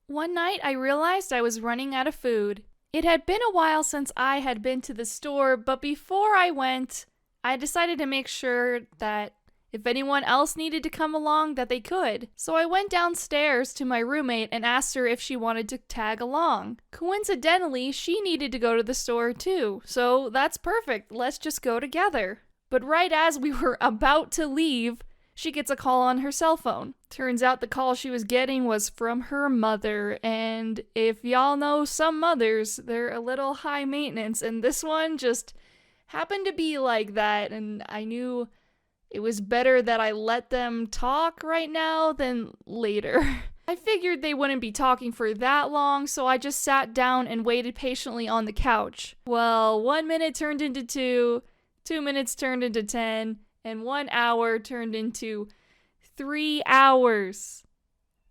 One night I realized I was running out of food. It had been a while since I had been to the store, but before I went, I decided to make sure that if anyone else needed to come along, that they could. So I went downstairs to my roommate and asked her if she wanted to tag along. Coincidentally, she needed to go to the store too, so that's perfect. Let's just go together. But right as we were about to leave, she gets a call on her cell phone. Turns out the call she was getting was from her mother, and if y'all know some mothers, they're a little high maintenance, and this one just happened to be like that, and I knew it was better that I let them talk right now than later. I figured they wouldn't be talking for that long, so I just sat down and waited patiently on the couch. Well, 1 minute turned into 2, 2 minutes turned into 10, and 1 hour turned into 3 hours.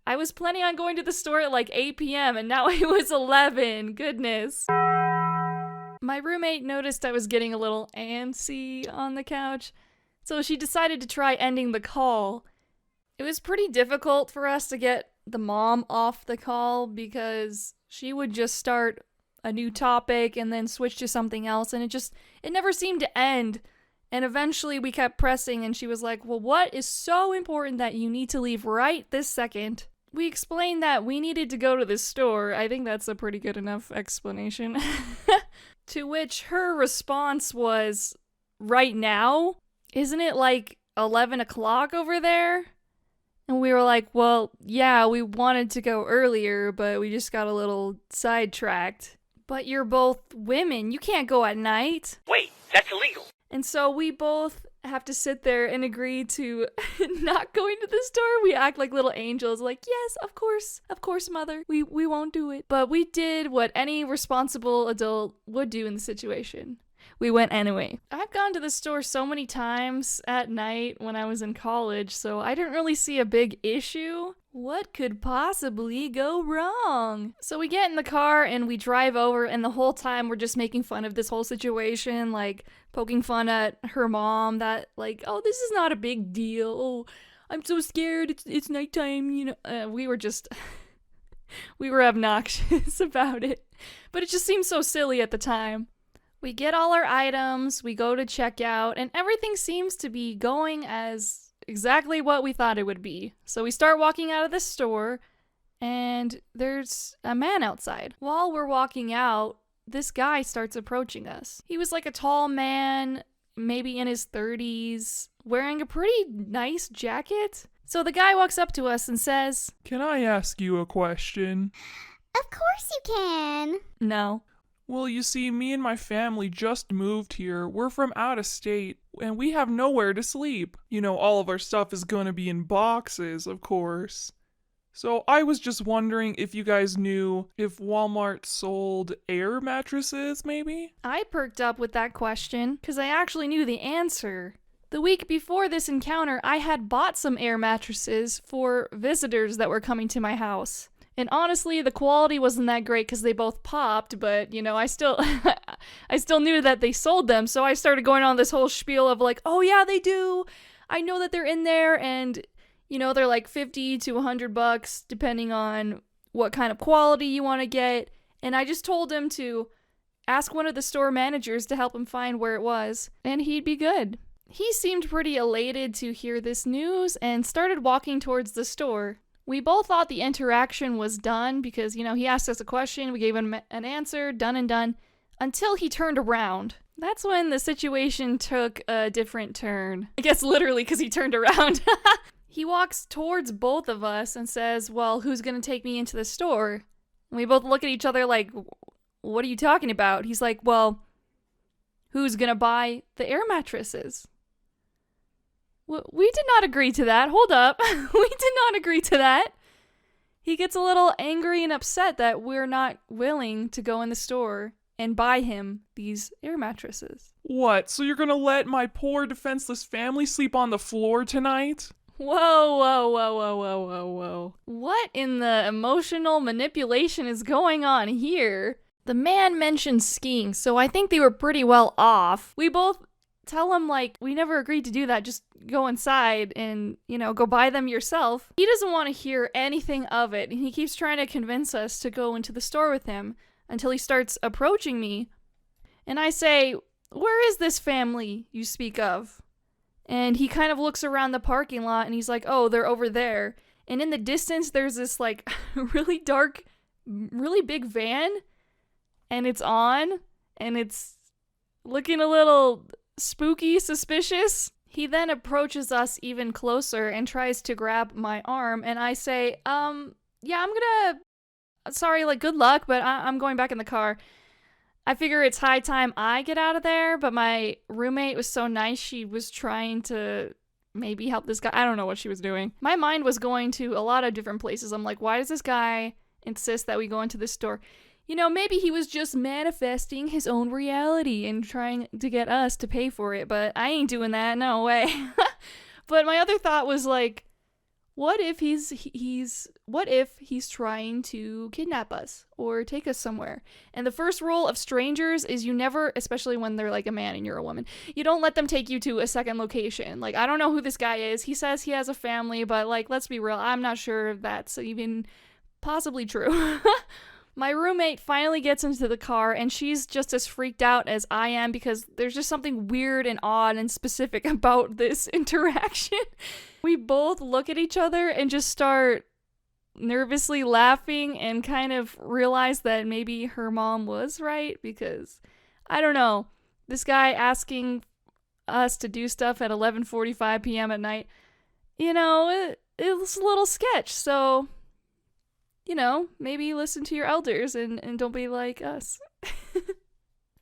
I was planning on going to the store at like 8 p.m. and now it was 11. Goodness. My roommate noticed I was getting a little antsy on the couch, so she decided to try ending the call. It was pretty difficult for us to get the mom off the call because she would just start a new topic and then switch to something else, and it never seemed to end. And eventually we kept pressing and she was like, well, what is so important that you need to leave right this second? We explained that we needed to go to the store. I think that's a pretty good enough explanation. To which her response was, right now? Isn't it like 11 o'clock over there? And we were like, well, yeah, we wanted to go earlier, but we just got a little sidetracked. But you're both women. You can't go at night. Wait, that's illegal. And so we both have to sit there and agree to not going to the store. We act like little angels, like, yes, of course, mother. We won't do it. But we did what any responsible adult would do in the situation. We went anyway. I've gone to the store so many times at night when I was in college, so I didn't really see a big issue. What could possibly go wrong? So we get in the car and we drive over, and the whole time we're just making fun of this whole situation, like poking fun at her mom that, like, oh, this is not a big deal. Oh, I'm so scared. It's nighttime, you know. We were just, we were obnoxious about it. But it just seemed so silly at the time. We get all our items, we go to checkout, and everything seems to be going as exactly what we thought it would be. So we start walking out of the store, and there's a man outside. While we're walking out, this guy starts approaching us. He was like a tall man, maybe in his 30s, wearing a pretty nice jacket. So the guy walks up to us and says, "Can I ask you a question?" Of course you can. No. Well, you see, me and my family just moved here. We're from out of state, and we have nowhere to sleep. You know, all of our stuff is gonna be in boxes, of course. So I was just wondering if you guys knew if Walmart sold air mattresses, maybe? I perked up with that question because I actually knew the answer. The week before this encounter, I had bought some air mattresses for visitors that were coming to my house. And honestly, the quality wasn't that great because they both popped, but, you know, I still knew that they sold them, so I started going on this whole spiel of like, oh yeah, they do! I know that they're in there, and, you know, they're like $50 to $100, depending on what kind of quality you want to get, and I just told him to ask one of the store managers to help him find where it was, and he'd be good. He seemed pretty elated to hear this news, and started walking towards the store. We both thought the interaction was done because, you know, he asked us a question, we gave him an answer, done and done, until he turned around. That's when the situation took a different turn. I guess literally because he turned around. He walks towards both of us and says, well, who's gonna take me into the store? And we both look at each other like, what are you talking about? He's like, well, who's gonna buy the air mattresses? We did not agree to that. Hold up. We did not agree to that. He gets a little angry and upset that we're not willing to go in the store and buy him these air mattresses. What, so you're gonna let my poor defenseless family sleep on the floor tonight? Whoa, whoa, whoa, whoa, whoa, whoa, whoa. What in the emotional manipulation is going on here? The man mentioned skiing, so I think they were pretty well off. We both tell him, like, we never agreed to do that. Just go inside and, go buy them yourself. He doesn't want to hear anything of it. And he keeps trying to convince us to go into the store with him until he starts approaching me. And I say, where is this family you speak of? And he kind of looks around the parking lot and he's like, oh, they're over there. And in the distance, there's this, like, really dark, really big van. And it's on. And it's looking a little spooky, suspicious. He then approaches us even closer and tries to grab my arm. And I say, yeah, sorry, like, good luck, but I'm going back in the car. I figure it's high time I get out of there, but my roommate was so nice, she was trying to maybe help this guy. I don't know what she was doing. My mind was going to a lot of different places. I'm like, why does this guy insist that we go into this store? Maybe he was just manifesting his own reality and trying to get us to pay for it, but I ain't doing that, no way. But my other thought was like, what if he's trying to kidnap us or take us somewhere? And the first rule of strangers is you never, especially when they're like a man and you're a woman, you don't let them take you to a second location. Like, I don't know who this guy is. He says he has a family, but like, let's be real, I'm not sure if that's even possibly true. My roommate finally gets into the car and she's just as freaked out as I am because there's just something weird and odd and specific about this interaction. We both look at each other and just start nervously laughing and kind of realize that maybe her mom was right because, I don't know, this guy asking us to do stuff at 11:45 p.m. at night, it was a little sketch, so... maybe listen to your elders and don't be like us.